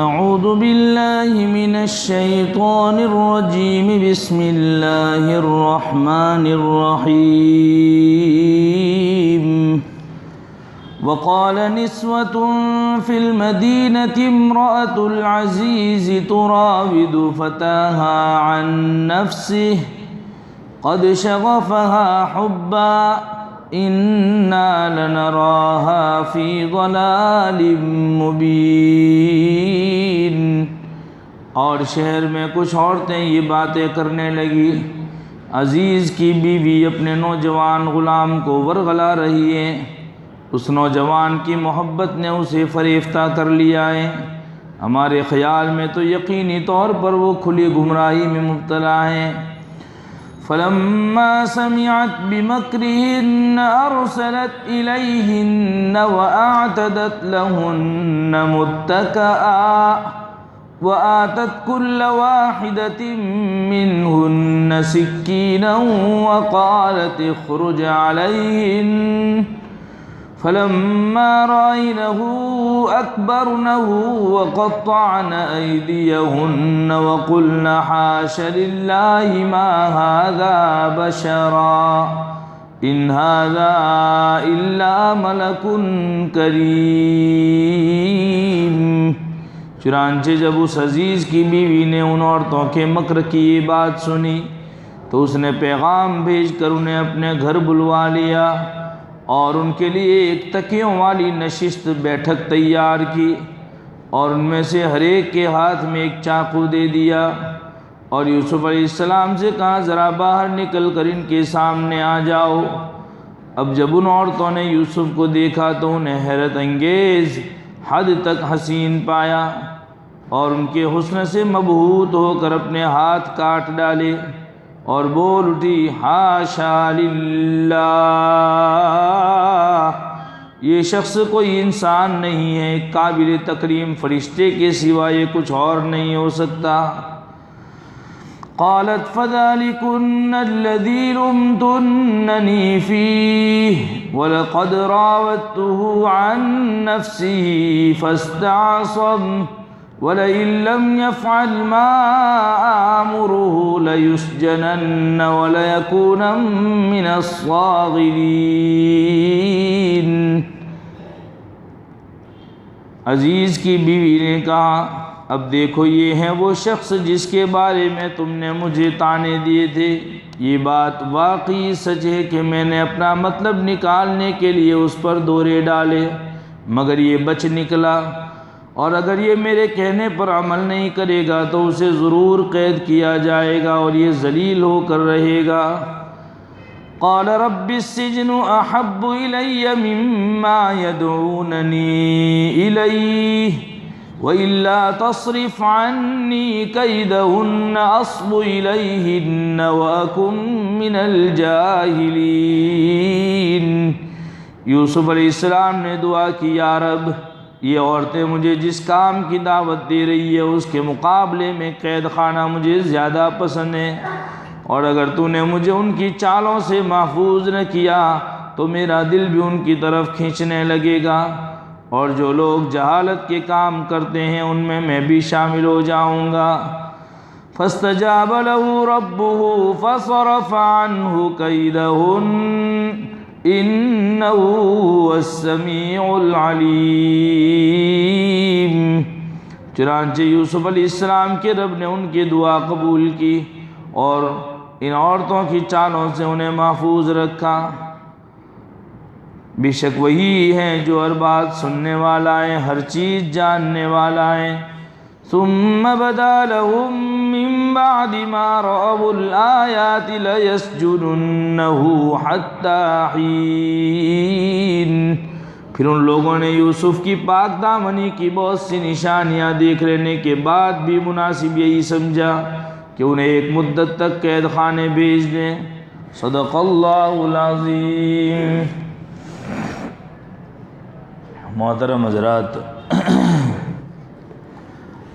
اعوذ باللہ من الشیطان الرجیم بسم اللہ الرحمن الرحیم وقال نسوة في المدينة امرأة العزيز تراود فتاها عن نفسه قد شغفها حبا إنا لنراها في ضلال مبين۔ اور شہر میں کچھ عورتیں یہ باتیں کرنے لگی، عزیز کی بیوی اپنے نوجوان غلام کو ورغلا رہی ہے، اس نوجوان کی محبت نے اسے فریفتہ کر لیا ہے، ہمارے خیال میں تو یقینی طور پر وہ کھلی گمراہی میں مبتلا ہیں۔ فلما سمعت بمكرهن أرسلت إليهن وأعتدت لهن متكئا وآتت كل واحدة منهن سكينا وقالت اخرج عليهن فلما رأينه أكبرنه وقطعن أيديهن وقلن حاش لله ما هذا بشرا إن هذا إلا ملك كريم۔ چنانچہ جب اس عزیز کی بیوی نے ان عورتوں کے مکر کی یہ بات سنی تو اس نے پیغام بھیج کر انہیں اپنے گھر بلوا لیا اور ان کے لیے ایک تکیوں والی نشست بیٹھک تیار کی، اور ان میں سے ہر ایک کے ہاتھ میں ایک چاقو دے دیا، اور یوسف علیہ السلام سے کہا ذرا باہر نکل کر ان کے سامنے آ جاؤ۔ اب جب ان عورتوں نے یوسف کو دیکھا تو انہیں حیرت انگیز حد تک حسین پایا، اور ان کے حسن سے مبہوت ہو کر اپنے ہاتھ کاٹ ڈالے اور بول اٹھی حاشا للہ، یہ شخص کوئی انسان نہیں ہے، قابل تکریم فرشتے کے سوا یہ کچھ اور نہیں ہو سکتا۔ قالت فذلكن الذي لمتنني فيه ولقد راودته عن نفسه فاستعصم وَلَئِن لَّمْ يَفْعَلْ مَا آمُرُهُ لَيُسْجَنَنَّ وَلَيَكُونًا مِّنَ الصَّاغِرِينَ۔ عزیز کی بیوی نے کہا اب دیکھو یہ ہے وہ شخص جس کے بارے میں تم نے مجھے طعنے دیے تھے، یہ بات واقعی سچ ہے کہ میں نے اپنا مطلب نکالنے کے لیے اس پر دورے ڈالے، مگر یہ بچ نکلا، اور اگر یہ میرے کہنے پر عمل نہیں کرے گا تو اسے ضرور قید کیا جائے گا اور یہ ذلیل ہو کر رہے گا۔ قال رب السجن احب الی مما يدعوننی الیہ وإلا تصرف عنی کیدہن اصب الیہن واکن من الجاہلین۔ یوسف علیہ السلام نے دعا کی یا رب، یہ عورتیں مجھے جس کام کی دعوت دے رہی ہے اس کے مقابلے میں قید خانہ مجھے زیادہ پسند ہے، اور اگر تو نے مجھے ان کی چالوں سے محفوظ نہ کیا تو میرا دل بھی ان کی طرف کھینچنے لگے گا، اور جو لوگ جہالت کے کام کرتے ہیں ان میں میں بھی شامل ہو جاؤں گا۔ فاستجاب له ربه فصرف عنه كيدهن انه هو السمیع العلیم۔ چنانچہ یوسف علیہ السلام کے رب نے ان کی دعا قبول کی اور ان عورتوں کی چالوں سے انہیں محفوظ رکھا، بے شک وہی ہے جو ہر بات سننے والا ہے، ہر چیز جاننے والا ہے۔ ثم بدا لهم من بعد ما رأوا الآيات ليسجننه حتى حين۔ پھر ان لوگوں نے یوسف کی پاک دامنی کی بہت سی نشانیاں دیکھ لینے کے بعد بھی مناسب یہی سمجھا کہ انہیں ایک مدت تک قید خانے بھیج دیں۔ صدق اللہ العظیم۔ محترم حضرات،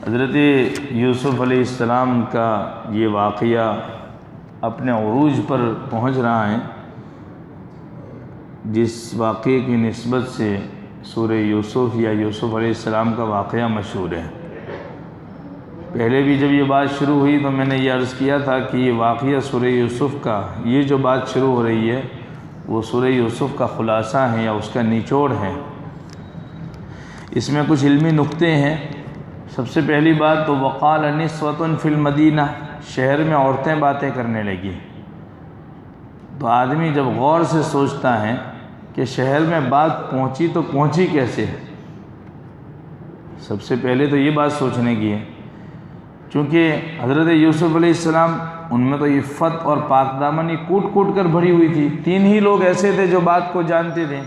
حضرت یوسف علیہ السلام کا یہ واقعہ اپنے عروج پر پہنچ رہا ہے، جس واقعے کی نسبت سے سورہ یوسف یا یوسف علیہ السلام کا واقعہ مشہور ہے۔ پہلے بھی جب یہ بات شروع ہوئی تو میں نے یہ عرض کیا تھا کہ یہ واقعہ سورہ یوسف کا، یہ جو بات شروع ہو رہی ہے وہ سورہ یوسف کا خلاصہ ہے یا اس کا نچوڑ ہے۔ اس میں کچھ علمی نکتے ہیں۔ سب سے پہلی بات تو وقال نسوۃ فی المدینہ، شہر میں عورتیں باتیں کرنے لگی۔ تو آدمی جب غور سے سوچتا ہے کہ شہر میں بات پہنچی تو پہنچی کیسے، سب سے پہلے تو یہ بات سوچنے کی ہے، چونکہ حضرت یوسف علیہ السلام ان میں تو عفت اور پاک دامنی کوٹ کوٹ کر بھری ہوئی تھی۔ 3 ہی لوگ ایسے تھے جو بات کو جانتے تھے،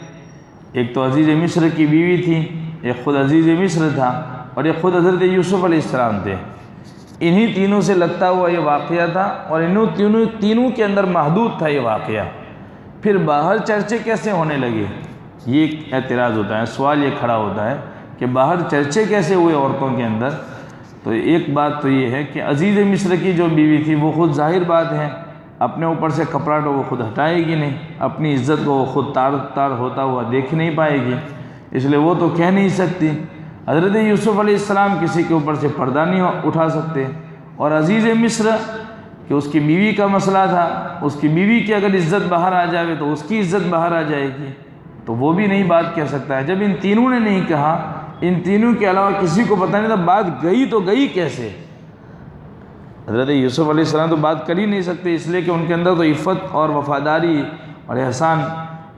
ایک تو عزیز مصر کی بیوی تھی، ایک خود عزیز مصر تھا، اور ایک خود حضرت یوسف علیہ السلام تھے۔ انہی تینوں سے لگتا ہوا یہ واقعہ تھا، اور تینوں کے اندر محدود تھا یہ واقعہ۔ پھر باہر چرچے کیسے ہونے لگے، یہ ایک اعتراض ہوتا ہے، سوال یہ کھڑا ہوتا ہے کہ باہر چرچے کیسے ہوئے عورتوں کے اندر۔ تو ایک بات تو یہ ہے کہ عزیز مصر کی جو بیوی تھی وہ خود ظاہر بات ہے اپنے اوپر سے کپڑا تو وہ خود ہٹائے گی نہیں، اپنی عزت کو وہ خود تار ہوتا ہوا دیکھ نہیں پائے گی، اس لیے وہ تو کہہ نہیں سکتی۔ حضرت یوسف علیہ السلام کسی کے اوپر سے پردہ نہیں اٹھا سکتے، اور عزیز مصر کہ اس کی بیوی کا مسئلہ تھا، اس کی بیوی کی اگر عزت باہر آ جائے تو اس کی عزت باہر آ جائے گی، تو وہ بھی نہیں بات کہہ سکتا ہے۔ جب ان تینوں نے نہیں کہا، ان تینوں کے علاوہ کسی کو پتہ نہیں تھا بات گئی تو گئی کیسے۔ حضرت یوسف علیہ السلام تو بات کر ہی نہیں سکتے، اس لیے کہ ان کے اندر تو عفت اور وفاداری اور احسان۔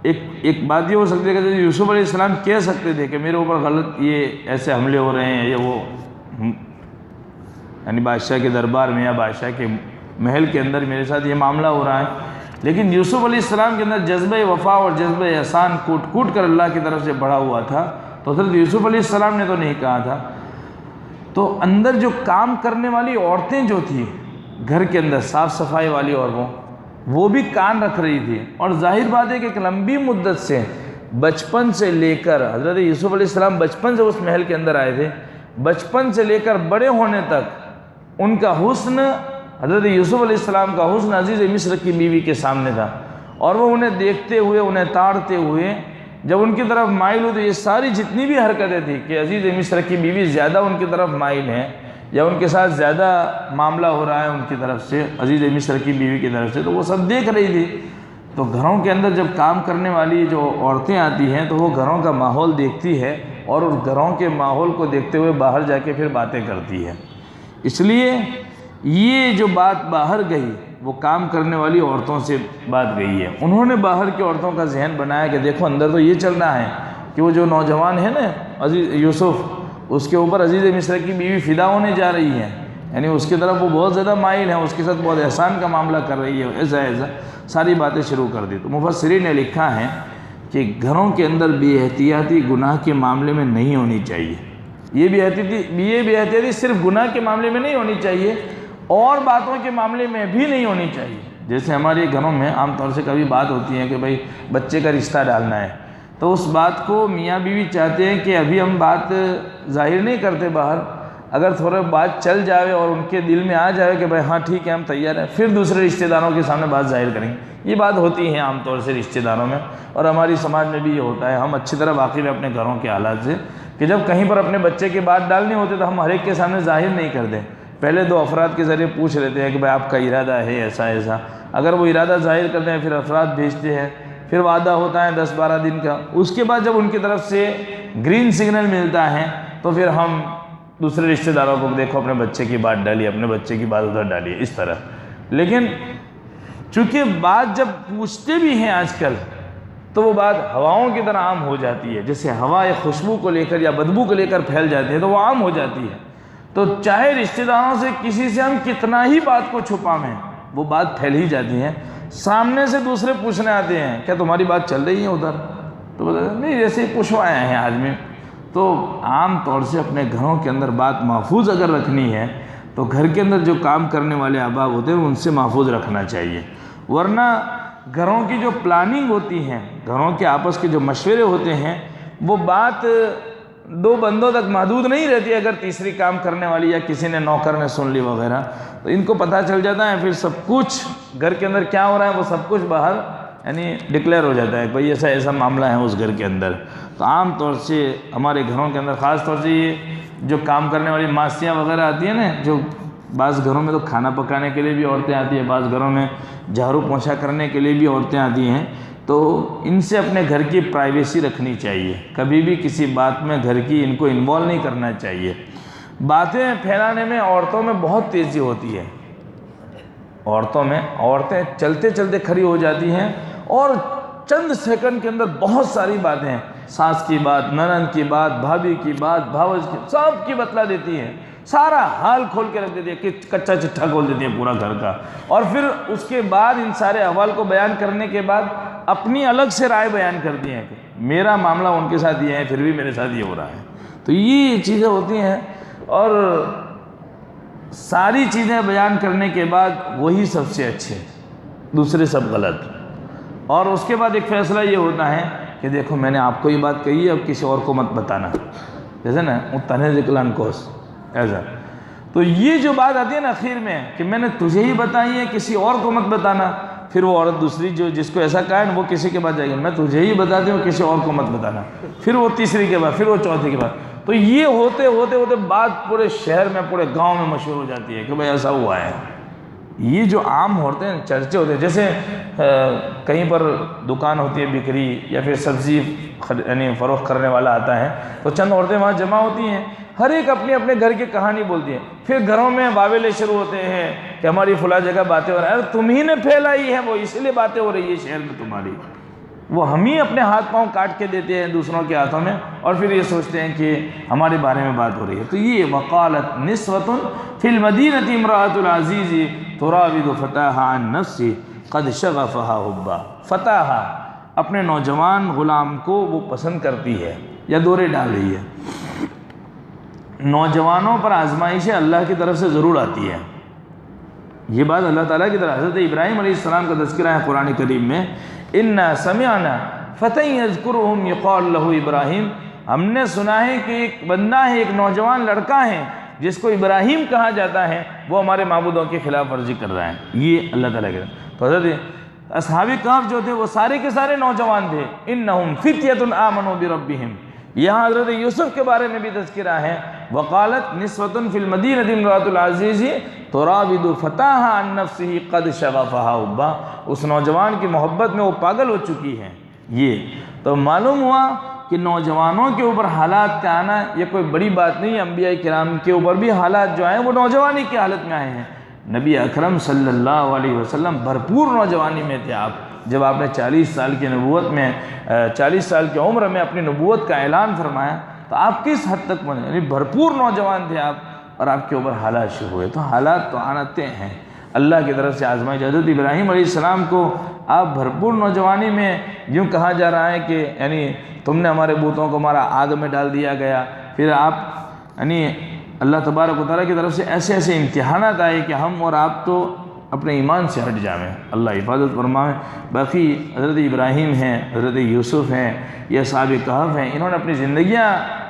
ایک بات یہ ہو سکتی ہے کہ حضرت یوسف علیہ السلام کہہ سکتے تھے کہ میرے اوپر غلط یہ ایسے حملے ہو رہے ہیں، یہ وہ، یعنی بادشاہ کے دربار میں یا بادشاہ کے محل کے اندر میرے ساتھ یہ معاملہ ہو رہا ہے۔ لیکن یوسف علیہ السلام کے اندر جذبہ وفا اور جذبہ احسان کوٹ کوٹ کر اللہ کی طرف سے بڑھا ہوا تھا، تو حضرت یوسف علیہ السلام نے تو نہیں کہا تھا۔ تو اندر جو کام کرنے والی عورتیں جو تھیں گھر کے اندر، صاف صفائی والی عورتوں، وہ بھی کان رکھ رہی تھی، اور ظاہر بات ہے کہ ایک لمبی مدت سے بچپن سے لے کر حضرت یوسف علیہ السلام بچپن سے اس محل کے اندر آئے تھے، بچپن سے لے کر بڑے ہونے تک ان کا حسن، حضرت یوسف علیہ السلام کا حسن عزیز مصر کی بیوی کے سامنے تھا، اور وہ انہیں دیکھتے ہوئے، انہیں تاڑتے ہوئے جب ان کی طرف مائل ہو تو یہ ساری جتنی بھی حرکتیں تھیں کہ عزیز مصر کی بیوی زیادہ ان کی طرف مائل ہے یا ان کے ساتھ زیادہ معاملہ ہو رہا ہے ان کی طرف سے، عزیز مصر کی بیوی کی طرف سے، تو وہ سب دیکھ رہی تھی۔ تو گھروں کے اندر جب کام کرنے والی جو عورتیں آتی ہیں تو وہ گھروں کا ماحول دیکھتی ہے، اور اس گھروں کے ماحول کو دیکھتے ہوئے باہر جا کے پھر باتیں کرتی ہے۔ اس لیے یہ جو بات باہر گئی وہ کام کرنے والی عورتوں سے بات گئی ہے۔ انہوں نے باہر کی عورتوں کا ذہن بنایا کہ دیکھو اندر تو یہ چل رہا ہے کہ وہ جو نوجوان ہے نا عزیز یوسف، اس کے اوپر عزیز مصر کی بیوی فدا ہونے جا رہی ہے، یعنی اس کی طرف وہ بہت زیادہ مائل ہے، اس کے ساتھ بہت احسان کا معاملہ کر رہی ہے، ایسا ساری باتیں شروع کر دی۔ تو مفسرین نے لکھا ہے کہ گھروں کے اندر بے احتیاطی گناہ کے معاملے میں نہیں ہونی چاہیے۔ یہ بے احتیاطی صرف گناہ کے معاملے میں نہیں ہونی چاہیے، اور باتوں کے معاملے میں بھی نہیں ہونی چاہیے۔ جیسے ہمارے گھروں میں عام طور سے کبھی بات ہوتی ہے کہ بھائی بچے کا رشتہ ڈالنا ہے، تو اس بات کو میاں بیوی چاہتے ہیں کہ ابھی ہم بات ظاہر نہیں کرتے باہر، اگر تھوڑا بات چل جائے اور ان کے دل میں آ جائے کہ بھائی ہاں ٹھیک ہے ہم تیار ہیں، پھر دوسرے رشتہ داروں کے سامنے بات ظاہر کریں گے۔ یہ بات ہوتی ہے عام طور سے رشتہ داروں میں، اور ہماری سماج میں بھی یہ ہوتا ہے۔ ہم اچھی طرح واقف ہیں اپنے گھروں کے حالات سے کہ جب کہیں پر اپنے بچے کی بات ڈالنی ہوتی تو ہم ہر ایک کے سامنے ظاہر نہیں کرتے، پہلے 2 افراد کے ذریعے پوچھ لیتے ہیں کہ بھائی آپ کا ارادہ ہے ایسا ایسا، اگر وہ ارادہ ظاہر کرتے ہیں پھر افراد بھیجتے ہیں، پھر وعدہ ہوتا ہے 10-12 دن کا، اس کے بعد جب ان کی طرف سے گرین سگنل ملتا ہے تو پھر ہم دوسرے رشتہ داروں کو دیکھو اپنے بچے کی بات ڈالیے، اپنے بچے کی بات ادھر ڈالیے، اس طرح۔ لیکن چونکہ بات جب پوچھتے بھی ہیں آج کل تو وہ بات ہواؤں کی طرح عام ہو جاتی ہے، جیسے ہوا ایک خوشبو کو لے کر یا بدبو کو لے کر پھیل جاتی ہے تو وہ عام ہو جاتی ہے۔ تو چاہے رشتہ داروں سے کسی سے ہم کتنا ہی بات کو چھپائیں، وہ بات پھیل ہی جاتی ہے۔ سامنے سے دوسرے پوچھنے آتے ہیں کیا تمہاری بات چل رہی ہے ادھر، تو بتا نہیں جیسے پوچھوایا ہیں آدمی۔ تو عام طور سے اپنے گھروں کے اندر بات محفوظ اگر رکھنی ہے تو گھر کے اندر جو کام کرنے والے احباب ہوتے ہیں ان سے محفوظ رکھنا چاہیے، ورنہ گھروں کی جو پلاننگ ہوتی ہیں، گھروں کے آپس کے جو مشورے ہوتے ہیں، وہ بات دو بندوں تک محدود نہیں رہتی. اگر تیسری کام کرنے والی یا کسی نے نوکر نے سن لی وغیرہ تو ان کو پتہ چل جاتا ہے, پھر سب کچھ گھر کے اندر کیا ہو رہا ہے وہ سب کچھ باہر یعنی ڈکلیئر ہو جاتا ہے کہ بھئی ایسا معاملہ ہے اس گھر کے اندر. تو عام طور سے ہمارے گھروں کے اندر خاص طور سے یہ جو کام کرنے والی ماسیاں وغیرہ آتی ہیں نا, جو بعض گھروں میں تو کھانا پکانے کے لیے بھی عورتیں آتی ہیں, بعض گھروں میں جھاڑو پوچھا کرنے کے لیے بھی عورتیں آتی ہیں, تو ان سے اپنے گھر کی پرائیویسی رکھنی چاہیے. کبھی بھی کسی بات میں گھر کی ان کو انوالو نہیں کرنا چاہیے. باتیں پھیلانے میں عورتوں میں بہت تیزی ہوتی ہے. عورتیں چلتے چلتے کھڑی ہو جاتی ہیں اور چند سیکنڈ کے اندر بہت ساری باتیں, ساس کی بات, ننند کی بات, بھابھی کی بات, بھاوج کی, سب کی بتلا دیتی ہیں. سارا حال کھول کے رکھ دیتی ہے, کہ کچا چٹھا کھول دیتی ہے پورا گھر کا. اور پھر اس کے بعد ان سارے احوال کو بیان کرنے کے بعد اپنی الگ سے رائے بیان کرتی ہیں کہ میرا معاملہ ان کے ساتھ یہ ہے, پھر بھی میرے ساتھ یہ ہو رہا ہے. تو یہ چیزیں ہوتی ہیں, اور ساری چیزیں بیان کرنے کے بعد وہی سب سے اچھے, دوسرے سب غلط. اور اس کے بعد ایک فیصلہ یہ ہوتا ہے کہ دیکھو میں نے آپ کو یہ بات کہی ہے, اب کسی اور کو مت بتانا, جیسے نا تنہ ذکلان کوس ایسا. تو یہ جو بات آتی ہے نا اخیر میں کہ میں نے تجھے ہی بتائی ہے, کسی اور کو مت بتانا, پھر وہ عورت دوسری جو جس کو ایسا کہا ہے وہ کسی کے بعد جائے گی, میں تجھے ہی بتاتی ہوں, کسی اور کو مت بتانا, پھر وہ تیسری کے بعد, پھر وہ چوتھی کے بعد. تو یہ ہوتے ہوتے بات پورے شہر میں, پورے گاؤں میں مشہور ہو جاتی ہے کہ بھئی ایسا ہوا ہے. یہ جو عام ہوتے ہیں, چرچے ہوتے ہیں, جیسے کہیں پر دکان ہوتی ہے بکری یا پھر سبزی یعنی فروخت کرنے والا آتا ہے, تو چند عورتیں وہاں جمع ہوتی ہیں, ہر ایک اپنے اپنے گھر کی کہانی بولتی ہیں. پھر گھروں میں واویلے شروع ہوتے ہیں کہ ہماری فلاں جگہ باتیں ہو رہی ہیں, تم ہی نے پھیلائی ہے وہ, اس لیے باتیں ہو رہی ہے شہر میں تمہاری. وہ ہم ہی اپنے ہاتھ پاؤں کاٹ کے دیتے ہیں دوسروں کے ہاتھوں میں, اور پھر یہ سوچتے ہیں کہ ہمارے بارے میں بات ہو رہی ہے. تو یہ وقالت نسوۃ فی المدینۃ امرأۃ العزیز تراود فتاها عن نفسه قد شغفها حبا. فتاها اپنے نوجوان غلام کو وہ پسند کرتی ہے یا دورے ڈال رہی ہے. نوجوانوں پر آزمائشیں اللہ کی طرف سے ضرور آتی ہے. یہ بات اللہ تعالیٰ کی طرف. حضرت ابراہیم علیہ السلام کا تذکرہ ہے قرآن کریم میں, اِنَّا سَمِعْنَا فَتًى يَذْكُرُهُمْ يُقَالُ لَهُ ابراہیم. ہم نے سنا ہے کہ ایک بندہ ہے, ایک نوجوان لڑکا ہے جس کو ابراہیم کہا جاتا ہے, وہ ہمارے معبودوں کی خلاف ورزی کر رہا ہے. یہ اللہ تعالیٰ کے. تو حضرت اصحاب کہف جو تھے وہ سارے کے سارے نوجوان تھے. إِنَّهُمْ فِتْيَةٌ آمَنُوا بِرَبِّهِمْ. یہاں حضرت یوسف کے بارے میں بھی تذکرہ ہے, وقالت نسوۃ فی المدینۃ امرأۃ العزیز تراود فتاها عن نفسه قد شغفها حبا. اس نوجوان کی محبت میں وہ پاگل ہو چکی ہے. یہ تو معلوم ہوا کہ نوجوانوں کے اوپر حالات کا آنا یہ کوئی بڑی بات نہیں. انبیاء کرام کے اوپر بھی حالات جو ہیں وہ نوجوانی کی حالت میں آئے ہیں. نبی اکرم صلی اللہ علیہ وسلم بھرپور نوجوانی میں تھے. آپ جب آپ نے 40 سال کی نبوت میں 40 سال کی عمر میں اپنی نبوت کا اعلان فرمایا تو آپ کس حد تک پہنچے, یعنی بھرپور نوجوان تھے آپ, اور آپ کے اوپر حالات شروع ہوئے. تو حالات تو آتے ہیں اللہ کی طرف سے آزمائش. حضرت ابراہیم علیہ السلام کو آپ بھرپور نوجوانی میں یوں کہا جا رہا ہے کہ یعنی تم نے ہمارے بتوں کو ہمارا آگ میں ڈال دیا گیا. پھر آپ یعنی اللہ تبارک و تعالیٰ کی طرف سے ایسے ایسے امتحانات آئے کہ ہم اور آپ تو اپنے ایمان سے ہٹ جائیں. اللہ حفاظت فرمائے. باقی حضرت ابراہیم ہیں, حضرت یوسف ہیں, یہ اصحاب کہف ہیں, انہوں نے اپنی زندگیاں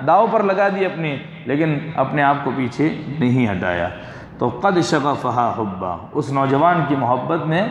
داؤ پر لگا دی اپنی, لیکن اپنے آپ کو پیچھے نہیں ہٹایا. تو قد شغفها حبا, اس نوجوان کی محبت نے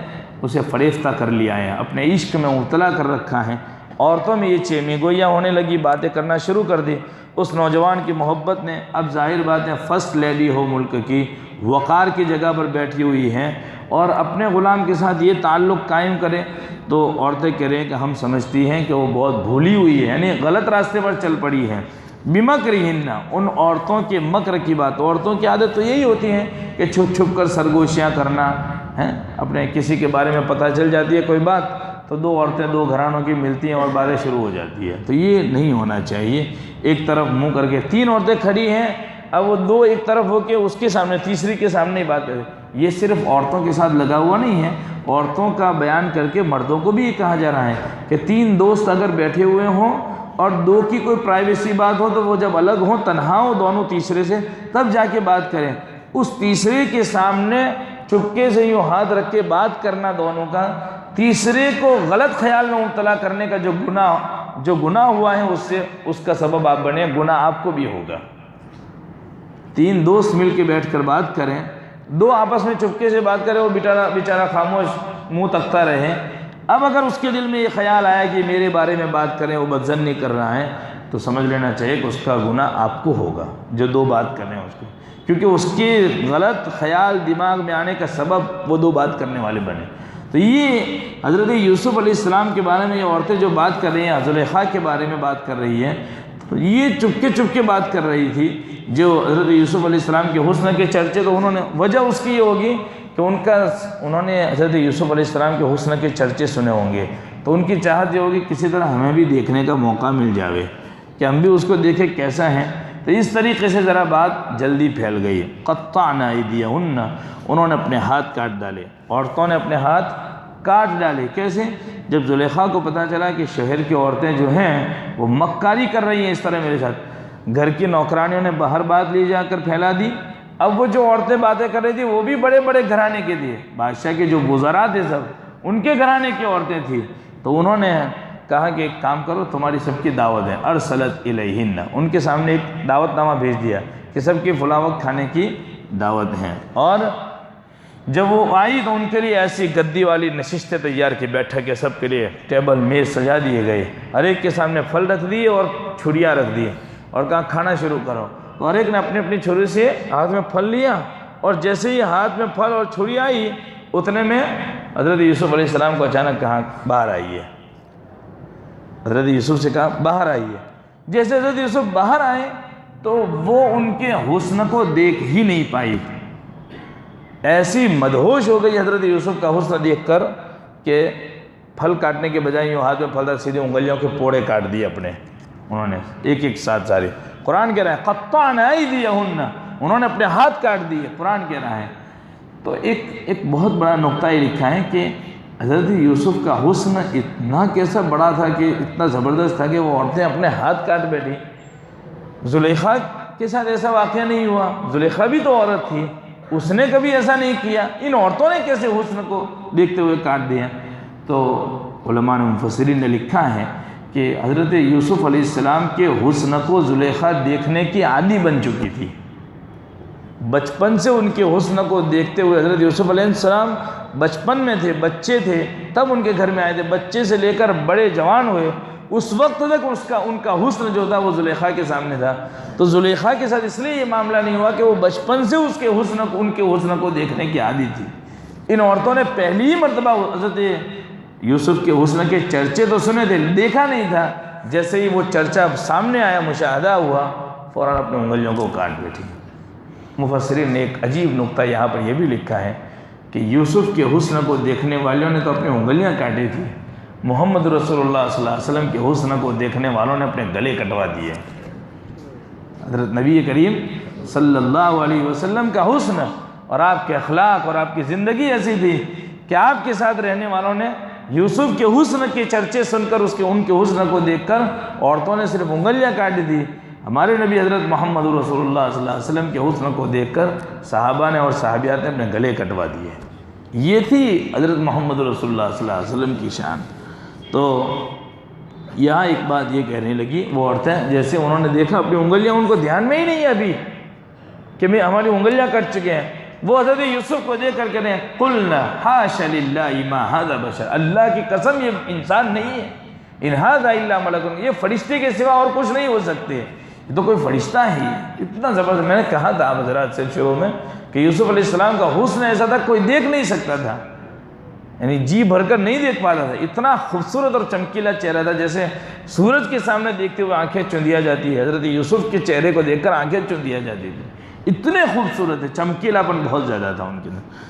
اسے فریفتہ کر لیا ہے, اپنے عشق میں مبتلا کر رکھا ہے. عورتوں میں یہ چیمی گوئیاں ہونے لگی, باتیں کرنا شروع کر دی اس نوجوان کی محبت نے. اب ظاہر بات ہے فرسٹ لیڈی ہو ملک کی, وقار کی جگہ پر بیٹھی ہوئی ہیں, اور اپنے غلام کے ساتھ یہ تعلق قائم کرے تو عورتیں کہہ رہے ہیں کہ ہم سمجھتی ہیں کہ وہ بہت بھولی ہوئی ہے, یعنی غلط راستے پر چل پڑی ہے. بمکرہن, ان عورتوں کے مکر کی بات. عورتوں کی عادت تو یہی ہوتی ہے کہ چھپ چھپ کر سرگوشیاں کرنا ہے. اپنے کسی کے بارے میں پتہ چل جاتی ہے کوئی بات تو دو عورتیں دو گھرانوں کی ملتی ہیں اور باتیں شروع ہو جاتی ہے. تو یہ نہیں ہونا چاہیے. ایک طرف منہ کر کے 3 عورتیں کھڑی ہیں, اب وہ 2 ایک طرف ہو کے اس کے سامنے تیسری کے سامنے ہی بات کرے. یہ صرف عورتوں کے ساتھ لگا ہوا نہیں ہے, عورتوں کا بیان کر کے مردوں کو بھی یہ کہا جا رہا ہے کہ 3 دوست اگر بیٹھے ہوئے ہوں اور 2 کی کوئی پرائیویسی بات ہو تو وہ جب الگ ہوں, تنہا ہوں دونوں تیسرے سے, تب جا کے بات کریں. اس تیسرے کے سامنے چپکے سے یوں ہاتھ رکھ کے بات کرنا دونوں کا, تیسرے کو غلط خیال میں مبتلا کرنے کا جو گناہ جو گناہ ہوا ہے اس کا سبب آپ بنے، گناہ آپ کو بھی ہوگا۔ 3 دوست مل کے بیٹھ کر بات کریں، 2 آپس میں چپکے سے بات کریں، وہ بیچارہ خاموش منہ تکتا رہے۔ اب اگر اس کے دل میں یہ خیال آیا کہ میرے بارے میں بات کریں، وہ بدظنی کر رہا ہے، تو سمجھ لینا چاہیے کہ اس کا گناہ آپ کو ہوگا، جو 2 بات کر رہے ہیں اس کو، کیونکہ اس کے غلط خیال دماغ میں آنے کا سبب وہ 2 بات کرنے والے بنے۔ تو یہ حضرت یوسف علیہ السلام کے بارے میں یہ عورتیں جو بات کر رہی ہیں، زلیخا کے بارے میں بات کر رہی ہیں، تو یہ چپکے بات کر رہی تھی۔ جو حضرت یوسف علیہ السلام کے حسن کے چرچے، تو انہوں نے وجہ اس کی یہ ہوگی کہ انہوں نے حضرت یوسف علیہ السلام کے حسن کے چرچے سنے ہوں گے، تو ان کی چاہت یہ ہوگی کسی طرح ہمیں بھی دیکھنے کا موقع مل جاوے کہ ہم بھی اس کو دیکھیں کیسا ہے۔ تو اس طریقے سے ذرا بات جلدی پھیل گئی۔ قطعن ایدیہن، انہوں نے اپنے ہاتھ کاٹ ڈالے، عورتوں نے اپنے ہاتھ کاٹ ڈالے۔ کیسے؟ جب زلیخا کو پتہ چلا کہ شہر کی عورتیں جو ہیں وہ مکاری کر رہی ہیں اس طرح میرے ساتھ، گھر کی نوکرانیوں نے باہر بات لی جا کر پھیلا دی۔ اب وہ جو عورتیں باتیں کر رہی تھی وہ بھی بڑے بڑے گھرانے کے تھے، بادشاہ کے جو وزراء تھے سب ان کے گھرانے کی عورتیں تھیں۔ تو انہوں نے کہا کہ ایک کام کرو، تمہاری سب کی دعوت ہے۔ ارسلت الیہن، ان کے سامنے ایک دعوت نامہ بھیج دیا کہ سب کی فلاں وقت کھانے کی دعوت ہے۔ اور جب وہ آئی تو ان کے لیے ایسی گدی والی نشستیں تیار کی، بیٹھک کے سب کے لیے ٹیبل میز سجا دیے گئے، ہر ایک کے سامنے پھل رکھ دیے اور چھڑیاں رکھ دیے، اور کہا کھانا شروع کرو۔ تو ہر ایک نے اپنی اپنی چھری سے ہاتھ میں پھل لیا، اور جیسے ہی ہاتھ میں پھل اور چھری آئی اتنے میں حضرت یوسف علیہ السلام کو اچانک کہا باہر آئیے۔ حضرت یوسف سے کہا باہر آئیے۔ جیسے حضرت یوسف باہر آئے تو وہ ان کے حسن کو دیکھ ہی نہیں پائی، ایسی مدہوش ہو گئی حضرت یوسف کا حسن دیکھ کر کہ پھل کاٹنے کے بجائے یوں ہاتھ میں پھل رکھ سیدھے انگلیوں کے پوڑے کاٹ دیے اپنے، انہوں نے ایک ساتھ سارے۔ قرآن کہہ رہا ہے قطعن ایدیہن، انہوں نے اپنے ہاتھ کاٹ دیے، قرآن کہہ رہا ہے۔ تو ایک بہت بڑا نقطہ یہ لکھا ہے کہ حضرت یوسف کا حسن اتنا کیسا بڑا تھا کہ اتنا زبردست تھا کہ وہ عورتیں اپنے ہاتھ کاٹ بیٹھی۔ زلیخا کے ساتھ ایسا واقعہ نہیں ہوا، زلیخا بھی تو عورت تھی، اس نے کبھی ایسا نہیں کیا، ان عورتوں نے کیسے حسن کو دیکھتے ہوئے کاٹ دیا؟ تو علماء مفسرین نے لکھا ہے کہ حضرت یوسف علیہ السلام کے حسن کو زلیخا دیکھنے کی عادی بن چکی تھی، بچپن سے ان کے حسن کو دیکھتے ہوئے حضرت یوسف علیہ السلام بچپن میں تھے، بچے تھے تب ان کے گھر میں آئے تھے، بچے سے لے کر بڑے جوان ہوئے، اس وقت تک ان کا حسن جو تھا وہ زلیخا کے سامنے تھا۔ تو زلیخا کے ساتھ اس لیے یہ معاملہ نہیں ہوا کہ وہ بچپن سے ان کے حسن کو دیکھنے کی عادی تھی۔ ان عورتوں نے پہلی ہی مرتبہ حضرت یوسف کے حسن کے چرچے تو سنے تھے، دیکھا نہیں تھا۔ جیسے ہی وہ چرچا سامنے آیا، مشاہدہ ہوا، فوراً اپنے انگلیوں کو کاٹ بیٹھی۔ مفسرین نے ایک عجیب نقطہ یہاں پر یہ بھی لکھا ہے کہ یوسف کے حسن کو دیکھنے والوں نے تو اپنی انگلیاں کاٹی تھی، محمد رسول اللہ صلی اللہ علیہ وسلم کے حسن کو دیکھنے والوں نے اپنے گلے کٹوا دیے۔ حضرت نبی کریم صلی اللہ علیہ وسلم کا حسن اور آپ کے اخلاق اور آپ کی زندگی ایسی تھی کہ آپ کے ساتھ رہنے والوں نے یوسف کے حسن کے چرچے سن کر ان کے حسن کو دیکھ کر عورتوں نے صرف انگلیاں کاٹی تھی۔ ہمارے نبی حضرت محمد رسول اللہ صلی اللہ علیہ وسلم کے حسن کو دیکھ کر صحابہ نے اور صحابیات نے اپنے گلے کٹوا دیے۔ یہ تھی حضرت محمد رسول اللہ صلی اللہ علیہ وسلم کی شان۔ تو یہاں ایک بات یہ کہنے لگی، وہ عورتیں جیسے انہوں نے دیکھا اپنی انگلیاں، ان کو دھیان میں ہی نہیں ہے ابھی کہ ہماری انگلیاں کٹ چکے ہیں، وہ حضرت یوسف کو دیکھ کر کہتے ہیں قلنا حاش للہ ما ھذا بشر، اللہ کی قسم یہ انسان نہیں ہے، ان ھذا الا ملک، یہ فرشتے کے سوا اور کچھ نہیں ہو سکتے، یہ تو کوئی فرشتہ ہی ہے۔ اتنا زبردست، میں نے کہا تھا حضرات سے شروع میں کہ یوسف علیہ السلام کا حسن ایسا تھا کوئی دیکھ نہیں سکتا تھا، یعنی جی بھر کر نہیں دیکھ پاتا تھا، اتنا خوبصورت اور چمکیلا چہرہ تھا، جیسے سورج کے سامنے دیکھتے ہوئے آنکھیں چندیا جاتی ہے، حضرت یوسف کے چہرے کو دیکھ کر آنکھیں چندیا جاتی تھی، اتنے خوبصورت ہے، چمکیلاپن بہت زیادہ تھا ان کے اندر۔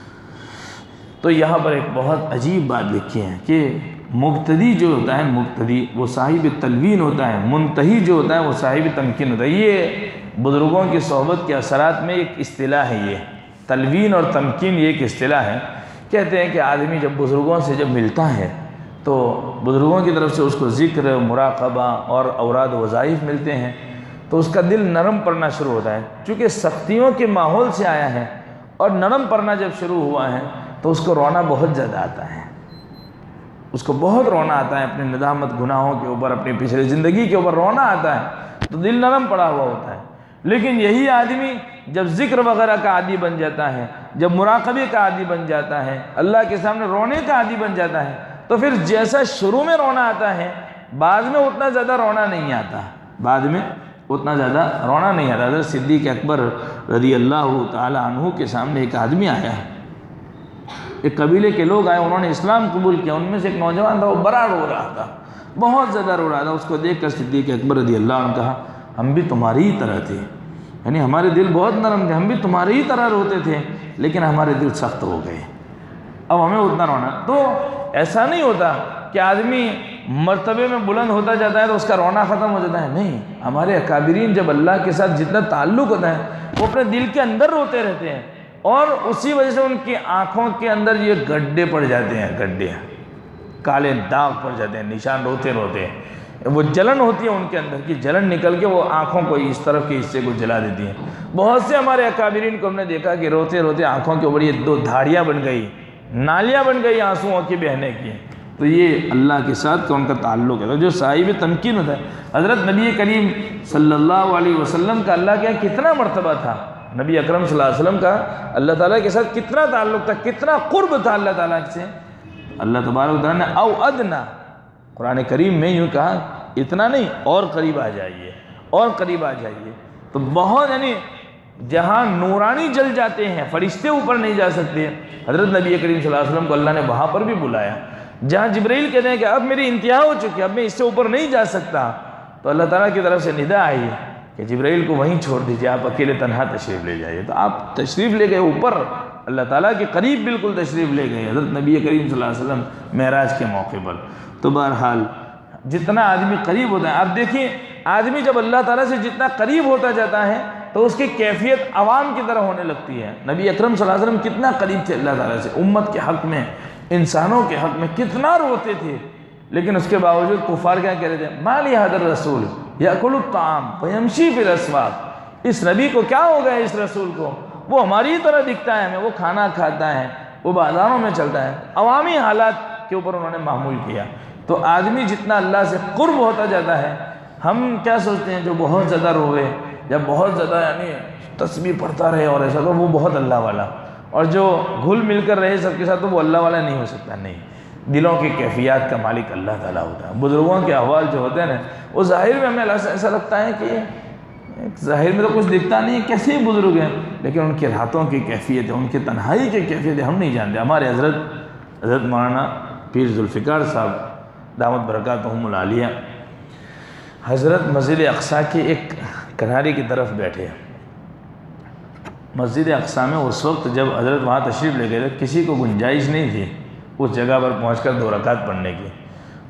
تو یہاں پر ایک بہت عجیب بات لکھی ہے کہ مبتدی جو ہوتا ہے، مبتدی وہ صاحب تلوین ہوتا ہے، منتہی جو ہوتا ہے وہ صاحب تمکین ہوتا ہے۔ یہ بزرگوں کی صحبت کے اثرات میں ایک اصطلاح ہے، یہ تلوین اور تمکین یہ ایک اصطلاح ہے۔ کہتے ہیں کہ آدمی جب بزرگوں سے جب ملتا ہے تو بزرگوں کی طرف سے اس کو ذکر، مراقبہ اور اوراد وظائف ملتے ہیں تو اس کا دل نرم پڑنا شروع ہوتا ہے، چونکہ سختیوں کے ماحول سے آیا ہے اور نرم پڑنا جب شروع ہوا ہے تو اس کو رونا بہت زیادہ آتا ہے۔ اس کو بہت رونا آتا ہے اپنے ندامت گناہوں کے اوپر، اپنی پچھلی زندگی کے اوپر رونا آتا ہے تو دل نرم پڑا ہوا ہوتا ہے۔ لیکن یہی آدمی جب ذکر وغیرہ کا عادی بن جاتا ہے، جب مراقبے کا عادی بن جاتا ہے، اللہ کے سامنے رونے کا عادی بن جاتا ہے، تو پھر جیسا شروع میں رونا آتا ہے بعد میں اتنا زیادہ رونا نہیں آتا، بعد میں اتنا زیادہ رونا نہیں آتا۔ حضرت صدیق اکبر رضی اللہ تعالی عنہ کے سامنے ایک آدمی آیا، ایک قبیلے کے لوگ آئے، انہوں نے اسلام قبول کیا، ان میں سے ایک نوجوان تھا، وہ بڑا رو رہا تھا، بہت زیادہ رو رہا تھا۔ اس کو دیکھ کر صدیق اکبر رضی اللہ عنہ کہا ہم بھی تمہاری ہی طرح تھے، یعنی ہمارے دل بہت نرم تھے، ہم بھی تمہاری ہی طرح روتے تھے، لیکن ہمارے دل سخت ہو گئے، اب ہمیں اتنا رونا۔ تو ایسا نہیں ہوتا کہ آدمی مرتبے میں بلند ہوتا جاتا ہے تو اس کا رونا ختم ہو جاتا ہے، نہیں، ہمارے اکابرین جب اللہ کے ساتھ جتنا تعلق ہوتا ہے وہ اپنے دل کے اندر روتے رہتے ہیں، اور اسی وجہ سے ان کی آنکھوں کے اندر یہ گڈھے پڑ جاتے ہیں، گڈھے، کالے داغ پڑ جاتے ہیں، نشان روتے روتے ہیں، وہ جلن ہوتی ہے ان کے اندر کی جلن نکل کے وہ آنکھوں کو اس طرف کے حصے کو جلا دیتی ہے۔ بہت سے ہمارے اکابرین کو ہم نے دیکھا کہ روتے روتے آنکھوں کے اوپر یہ 2 دھاڑیاں بن گئی، نالیاں بن گئی آنسوؤں کی بہنے کی، تو یہ اللہ کے ساتھ کا ان کا تعلق ہے۔ تو جو صاحب تمکین ہوتا ہے، حضرت نبی کریم صلی اللہ علیہ وسلم کا اللہ کے کتنا مرتبہ تھا، نبی اکرم صلی اللہ علیہ وسلم کا اللہ تعالیٰ کے ساتھ کتنا تعلق تھا، کتنا قرب تھا اللہ تعالیٰ سے۔ اللہ تبارک و تعالیٰ نے او ادنا، قرآن کریم میں یوں کہا اتنا نہیں اور قریب آ جائیے، اور قریب آ جائیے، تو بہت، یعنی جہاں نورانی جل جاتے ہیں فرشتے اوپر نہیں جا سکتے، حضرت نبی کریم صلی اللہ علیہ وسلم کو اللہ نے وہاں پر بھی بلایا۔ جہاں جبرائیل کہتے ہیں کہ اب میری انتہا ہو چکی ہے، اب میں اس سے اوپر نہیں جا سکتا، تو اللہ تعالیٰ کی طرف سے ندا آئی کہ جبرائیل کو وہیں چھوڑ دیجئے، آپ اکیلے تنہا تشریف لے جائیے۔ تو آپ تشریف لے گئے اوپر، اللہ تعالیٰ کے قریب بالکل تشریف لے گئے حضرت نبی کریم صلی اللہ علیہ وسلم معراج کے موقع پر۔ تو بہرحال جتنا آدمی قریب ہوتا ہے، آپ دیکھیں آدمی جب اللہ تعالیٰ سے جتنا قریب ہوتا جاتا ہے تو اس کی کیفیت عوام کی طرح ہونے لگتی ہے۔ نبی اکرم صلی اللہ علیہ وسلم کتنا قریب تھے اللہ تعالیٰ سے، امت کے حق میں، انسانوں کے حق میں کتنا روتے تھے، لیکن اس کے باوجود کفار کیا کہہ رہے تھے، ما لی ھذا الرسول یأکل الطعام ویمشی فی الاسواق، اس نبی کو کیا ہو گیا، اس رسول کو، وہ ہماری طرح دکھتا ہے ہمیں، وہ کھانا کھاتا ہے، وہ بازاروں میں چلتا ہے۔ عوامی حالات کے اوپر انہوں نے معمول کیا۔ تو آدمی جتنا اللہ سے قرب ہوتا جاتا ہے، ہم کیا سوچتے ہیں جو بہت زیادہ روے یا بہت زیادہ یعنی تسبیح پڑھتا رہے اور ایسا، تو وہ بہت اللہ والا، اور جو گھل مل کر رہے سب کے ساتھ تو وہ اللہ والا نہیں ہو سکتا۔ نہیں، دلوں کی کیفیات کا مالک اللہ تعالیٰ ہوتا ہے۔ بزرگوں کے احوال جو ہوتے ہیں نا، وہ ظاہر میں ہمیں ایسا لگتا ہے کہ ظاہر میں تو کچھ دکھتا نہیں ہے، کیسے ہی بزرگ ہیں، لیکن ان کے راتوں کی کیفیت ہے، ان کی تنہائی کی کیفیت ہے، ہم نہیں جانتے۔ ہمارے حضرت مولانا پیر ذوالفقار صاحب دامت برکاتہم العالیہ، حضرت مسجد اقصیٰ کی ایک کنارے کی طرف بیٹھے۔ مسجد اقصیٰ میں اس وقت جب حضرت وہاں تشریف لے گئے تھے، کسی کو گنجائش نہیں تھی اس جگہ پر پہنچ کر 2 رکعت پڑھنے کی۔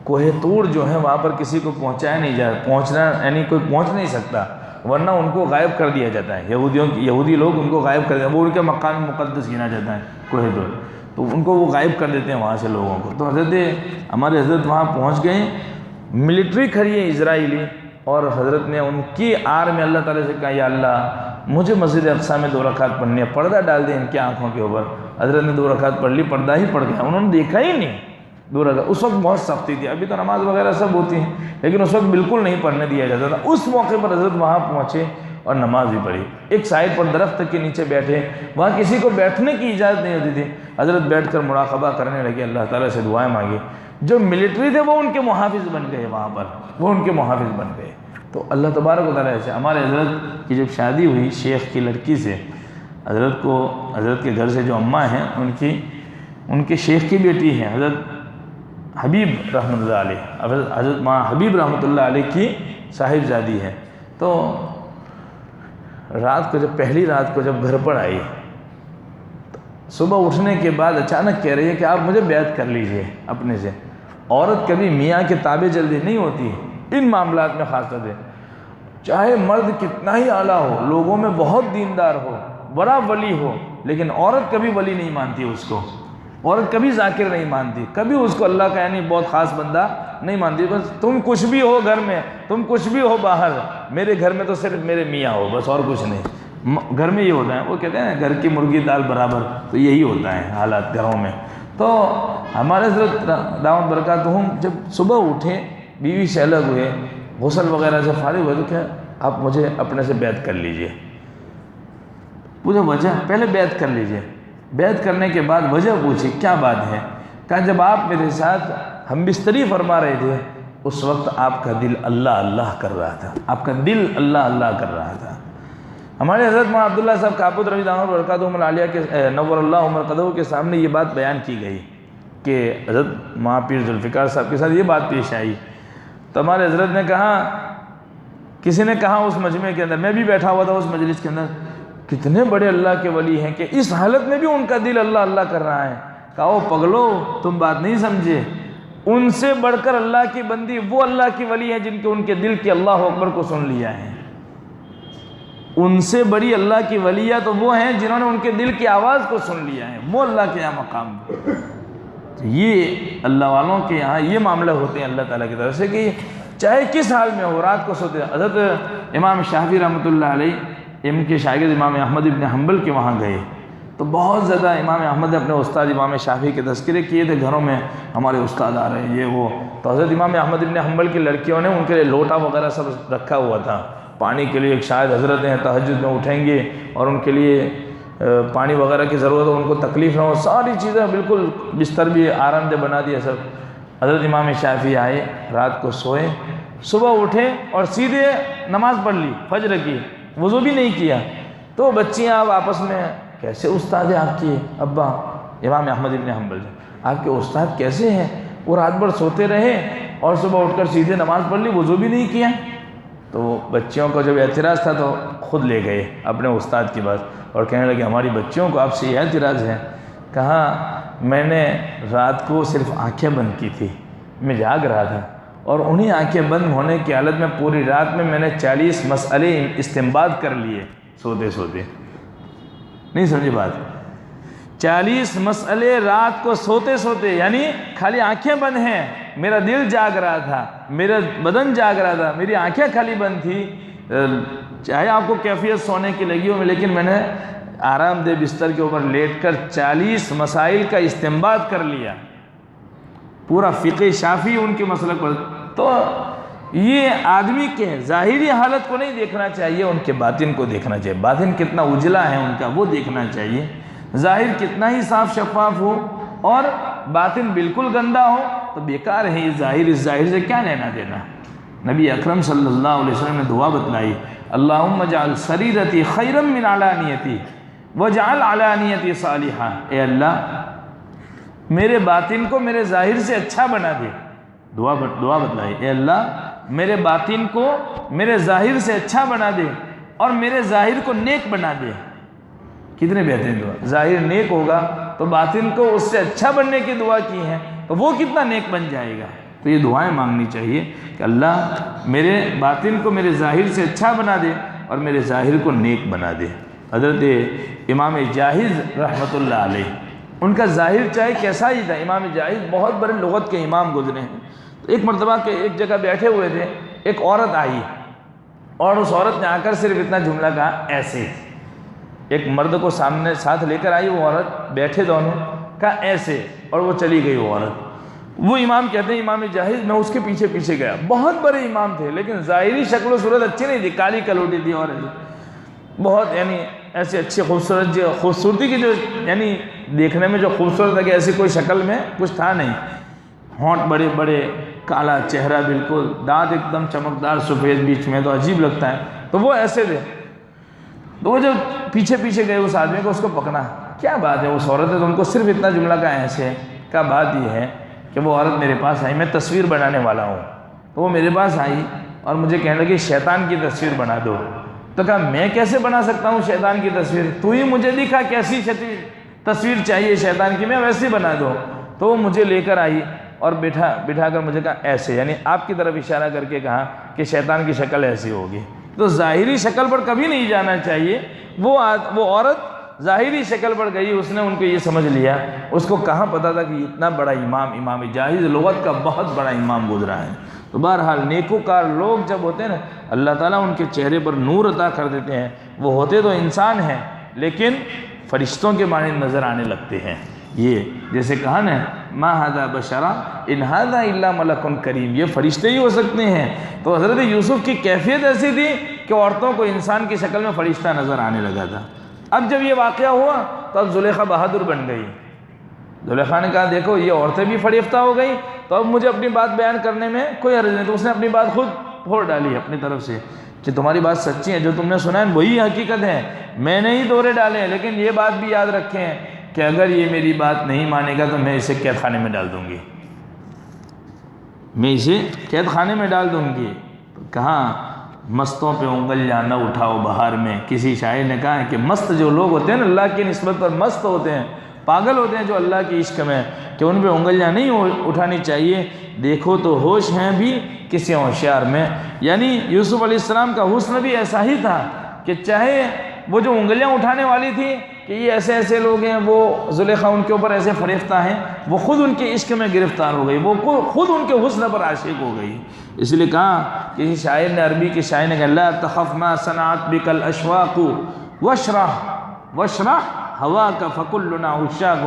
کوہ طور جو ہے وہاں پر کسی کو پہنچایا نہیں جاتا، پہنچنا یعنی کوئی پہنچ نہیں سکتا، ورنہ ان کو غائب کر دیا جاتا ہے، یہودی لوگ ان کو غائب کر دیتے ہیں، وہ ان کے مقام مقدس گنا جاتا ہے کوہ طور، تو ان کو وہ غائب کر دیتے ہیں وہاں سے لوگوں کو۔ تو ہمارے حضرت وہاں پہنچ گئے، ملٹری کھڑی ہے اسرائیلی، اور حضرت نے ان کی آڑ میں اللہ تعالیٰ سے کہا یا اللہ مجھے مسجد اقصیٰ میں 2 رکعت پڑھنی ہے، پردہ ڈال دیں ان کی آنکھوں کے اوپر۔ حضرت نے 2 رکعت پڑھ لی، پردہ ہی پڑ گیا، انہوں نے دیکھا ہی نہیں 2 رکعت۔ اس وقت بہت سختی تھی، ابھی تو نماز وغیرہ سب ہوتی ہیں، لیکن اس وقت بالکل نہیں پڑھنے دیا جاتا تھا۔ اس موقع پر حضرت وہاں پہنچے اور نماز بھی پڑھی، ایک سائڈ پر درخت کے نیچے بیٹھے، وہاں کسی کو بیٹھنے کی اجازت نہیں ہوتی تھی، حضرت بیٹھ کر مراقبہ کرنے لگے، اللہ تعالیٰ سے دعائیں مانگی۔ جو ملٹری تھے وہ ان کے محافظ بن گئے، وہاں پر وہ ان کے محافظ بن گئے۔ تو اللہ تبارک و تعالیٰ سے ہمارے حضرت کی جب شادی ہوئی شیخ کی لڑکی سے، حضرت کے گھر سے جو اماں ہیں ان کے شیخ کی بیٹی ہیں حضرت حبیب رحمۃ اللہ علیہ، حضرت ماں حبیب رحمۃ اللہ علیہ کی صاحبزادی ہے۔ تو رات کو جب پہلی رات کو جب گھر پر آئی، صبح اٹھنے کے بعد اچانک کہہ رہی ہے کہ آپ مجھے بیعت کر لیجئے اپنے سے۔ عورت کبھی میاں کے تابع جلدی نہیں ہوتی ان معاملات میں، خاص طور سے چاہے مرد کتنا ہی اعلیٰ ہو، لوگوں میں بہت دیندار ہو، بڑا ولی ہو، لیکن عورت کبھی ولی نہیں مانتی اس کو، عورت کبھی ذاکر نہیں مانتی، کبھی اس کو اللہ کا یعنی بہت خاص بندہ نہیں مانتی۔ بس تم کچھ بھی ہو گھر میں، تم کچھ بھی ہو باہر، میرے گھر میں تو صرف میرے میاں ہو، بس اور کچھ نہیں۔ گھر میں یہ ہوتا ہے، وہ کہتے ہیں گھر کی مرغی دال برابر، تو یہی ہوتا ہے حالات گھروں میں۔ تو ہمارے حضرت دامت برکاتہم جب صبح اٹھے، بیوی سے الگ ہوئے، غسل وغیرہ سے فارغ ہوئے، تو کیا آپ مجھے اپنے سے بیعت کر لیجئے. پوچھا وجہ؟ پہلے بیعت کر لیجئے. بیعت کرنے کے بعد وجہ پوچھی کیا بات ہے؟ کہا جب آپ میرے ساتھ ہم بستری فرما رہے تھے اس وقت آپ کا دل اللہ اللہ کر رہا تھا، آپ کا دل اللہ اللہ کر رہا تھا. ہمارے حضرت مولانا عبداللہ صاحب کابود رضی اللہ عنہ برکاتہم العالیہ کے نور اللہ مرقدہ کے سامنے یہ بات بیان کی گئی کہ حضرت مولانا پیر ذوالفقار صاحب کے ساتھ یہ بات پیش آئی. تو ہمارے حضرت نے کہا، کسی نے کہا اس مجمع کے اندر، میں بھی بیٹھا ہوا تھا اس مجلس کے اندر، کتنے بڑے اللہ کے ولی ہیں کہ اس حالت میں بھی ان کا دل اللہ اللہ کر رہا ہے. کہا او پگلو، تم بات نہیں سمجھے، ان سے بڑھ کر اللہ کی بندی وہ اللہ کی ولی ہیں جن کے ان کے دل کی اللہ اکبر کو سن لیا ہے. ان سے بڑی اللہ کی ولیہ تو وہ ہیں جنہوں نے ان کے دل کی آواز کو سن لیا ہے، وہ اللہ کے یہاں مقام. یہ اللہ والوں کے یہاں یہ معاملہ ہوتے ہیں اللہ تعالیٰ کی طرف سے کہ چاہے کس حال میں ہو، رات کو سوتے. حضرت امام شافعی رحمۃ اللہ علیہ ان کے شاگرد امام احمد ابن حنبل کے وہاں گئے تو بہت زیادہ امام احمد نے اپنے استاد امام شافعی کے تذکرے کیے تھے، گھروں میں ہمارے استاد آ رہے ہیں یہ وہ. تو حضرت امام احمد ابن حنبل کی لڑکیوں نے ان کے لیے لوٹا وغیرہ سب رکھا ہوا تھا پانی کے لیے. شاید حضرت ہیں تہجد میں اٹھیں گے اور ان کے لیے پانی وغیرہ کی ضرورت ہو، ان کو تکلیف نہ ہو، ساری چیزیں بالکل بستر بھی آرام دہ بنا دیا سب. حضرت امام شافعی آئے، رات کو سوئے، صبح اٹھے اور سیدھے نماز پڑھ لی فجر کی، وضو بھی نہیں کیا. تو بچیاں اب آپس میں، کیسے استاد ہیں آپ کے ابا؟ امام احمد ابن حنبل آپ کے استاد کیسے ہیں؟ وہ رات بھر سوتے رہے اور صبح اٹھ کر سیدھے نماز پڑھ لی، وضو بھی نہیں کیا. تو بچیوں کو جب اعتراض تھا تو خود لے گئے اپنے استاد کے پاس اور کہنے لگے ہماری بچیوں کو آپ سے یہ اعتراض ہے. کہا میں نے رات کو صرف آنکھیں بند کی تھی، میں جاگ رہا تھا اور انہی آنکھیں بند ہونے کی حالت میں پوری رات میں نے 40 مسئلے استنباط کر لیے سوتے سوتے. نہیں سمجھے بات؟ 40 مسئلے رات کو سوتے سوتے، یعنی خالی آنکھیں بند ہیں، میرا دل جاگ رہا تھا، میرا بدن جاگ رہا تھا، میری آنکھیں خالی بند تھی. چاہے آپ کو کیفیت سونے کی لگی ہو، لیکن میں نے آرام دہ بستر کے اوپر لیٹ کر 40 مسائل کا استنباط کر لیا، پورا فقہ شافعی ان کے مسلک پر. تو یہ آدمی کے ظاہری حالت کو نہیں دیکھنا چاہیے، ان کے باطن کو دیکھنا چاہیے. باطن کتنا اجلا ہے ان کا وہ دیکھنا چاہیے. ظاہر کتنا ہی صاف شفاف ہو اور باطن بالکل گندا ہو تو بیکار ہے. یہ ظاہر، اس ظاہر سے کیا لینا دینا؟ نبی اکرم صلی اللہ علیہ وسلم نے دعا بتلائی، اللہم اجعل سریرتی خیرا من علانیتی واجعل علانیتی صالحہ. اے اللہ میرے باطن کو میرے ظاہر سے اچھا بنا دے. دعا بتلائی، اے اللہ میرے باطن کو میرے ظاہر سے اچھا بنا دے اور میرے ظاہر کو نیک بنا دے. کتنے بہترین دعا! ظاہر نیک ہوگا تو باطن کو اس سے اچھا بننے کی دعا کی ہے تو وہ کتنا نیک بن جائے گا. تو یہ دعائیں مانگنی چاہیے کہ اللہ میرے باطن کو میرے ظاہر سے اچھا بنا دے اور میرے ظاہر کو نیک بنا دے. حضرت امام جاہز رحمۃ اللہ علیہ ان کا ظاہر چاہے کیسا ہی تھا. امام جاہز بہت بڑے لغت کے امام گزرے ہیں. ایک مرتبہ کہ ایک جگہ بیٹھے ہوئے تھے، ایک عورت آئی اور اس عورت نے آ کر صرف اتنا جملہ کہا ایسے. ایک مرد کو سامنے ساتھ لے کر آئی وہ عورت، بیٹھے دونوں، کہا ایسے اور وہ چلی گئی وہ عورت. وہ امام کہتے ہیں امام جاہز میں اس کے پیچھے پیچھے گیا. بہت بڑے امام تھے لیکن ظاہری شکل و صورت اچھی نہیں تھی، کالی کلوٹی تھی اور بہت یعنی ایسے اچھی خوبصورت، جو خوبصورتی کی جو یعنی دیکھنے میں جو خوبصورت ہے کہ ایسی کوئی شکل میں کچھ تھا نہیں. ہونٹ بڑے بڑے، کالا چہرہ بالکل، دانت ایک دم چمکدار سفید بیچ میں، تو عجیب لگتا ہے. تو وہ ایسے تھے. تو وہ جب پیچھے پیچھے گئے اس آدمی کو، اس کو پکڑا، کیا بات ہے اس عورت ہے تو ان کو صرف اتنا جملہ کہا ایسے. کیا بات یہ ہے کہ وہ عورت میرے پاس آئی، میں تصویر بنانے والا ہوں. تو وہ میرے پاس آئی اور مجھے کہنے لگی شیطان کی تصویر بنا دو. تو کہا میں کیسے بنا سکتا ہوں شیطان کی تصویر؟ تو ہی مجھے دکھا کیسی تصویر چاہیے شیطان کی، میں ویسی بنا دو. تو وہ مجھے لے کر آئی اور بٹھا کر مجھے کہا ایسے، یعنی آپ کی طرف اشارہ کر کے کہا کہ شیطان کی شکل ایسی ہوگی. تو ظاہری شکل پر کبھی نہیں جانا چاہیے. وہ عورت ظاہری شکل پر گئی، اس نے ان کو یہ سمجھ لیا. اس کو کہاں پتا تھا کہ اتنا بڑا امام جاہز لغت کا بہت بڑا امام گزرا ہے. تو بہرحال نیکوکار لوگ جب ہوتے ہیں نا، اللہ تعالیٰ ان کے چہرے پر نور عطا کر دیتے ہیں. وہ ہوتے تو انسان ہیں لیکن فرشتوں کے مانند نظر آنے لگتے ہیں. یہ جیسے کہا نا ما ھذا بشرا ان ھذا الا ملک کریم، یہ فرشتے ہی ہو سکتے ہیں۔ تو حضرت یوسف کی کیفیت ایسی تھی کہ عورتوں کو انسان کی شکل میں فرشتہ نظر آنے لگا تھا۔ اب جب یہ واقعہ ہوا تو اب زلیخا بہادر بن گئی۔ زلیخا نے کہا دیکھو یہ عورتیں بھی فریفتہ ہو گئی، تو اب مجھے اپنی بات بیان کرنے میں کوئی حرج نہیں۔ تو اس نے اپنی بات خود پھوڑ ڈالی اپنی طرف سے کہ تمہاری بات سچی ہے، جو تم نے سنا ہے وہی حقیقت ہے، میں نے ہی دورے ڈالے ہیں، لیکن یہ بات بھی یاد رکھیں کہ اگر یہ میری بات نہیں مانے گا تو میں اسے قید خانے میں ڈال دوں گی، میں اسے قید خانے میں ڈال دوں گی۔ کہاں مستوں پہ انگلیاں نہ اٹھاؤ بہار میں، کسی شاعر نے کہا ہے کہ مست جو لوگ ہوتے ہیں نا اللہ کی نسبت پر مست ہوتے ہیں، پاگل ہوتے ہیں جو اللہ کی عشق میں، کہ ان پہ انگلیاں نہیں اٹھانی چاہیے۔ دیکھو تو ہوش ہیں بھی کسی ہوشیار میں، یعنی یوسف علیہ السلام کا حسن بھی ایسا ہی تھا کہ چاہے وہ جو انگلیاں اٹھانے والی تھی کہ یہ ایسے ایسے لوگ ہیں، وہ زلیخا ان کے اوپر ایسے فریفتہ ہیں، وہ خود ان کے عشق میں گرفتار ہو گئی، وہ خود ان کے حسن پر عاشق ہو گئی۔ اس لیے کہا کسی شاعر نے، عربی کے شاعر نے کہا لا تخف ما صنعت بک الاشواق واشرح ہواک فکلنا عشاق،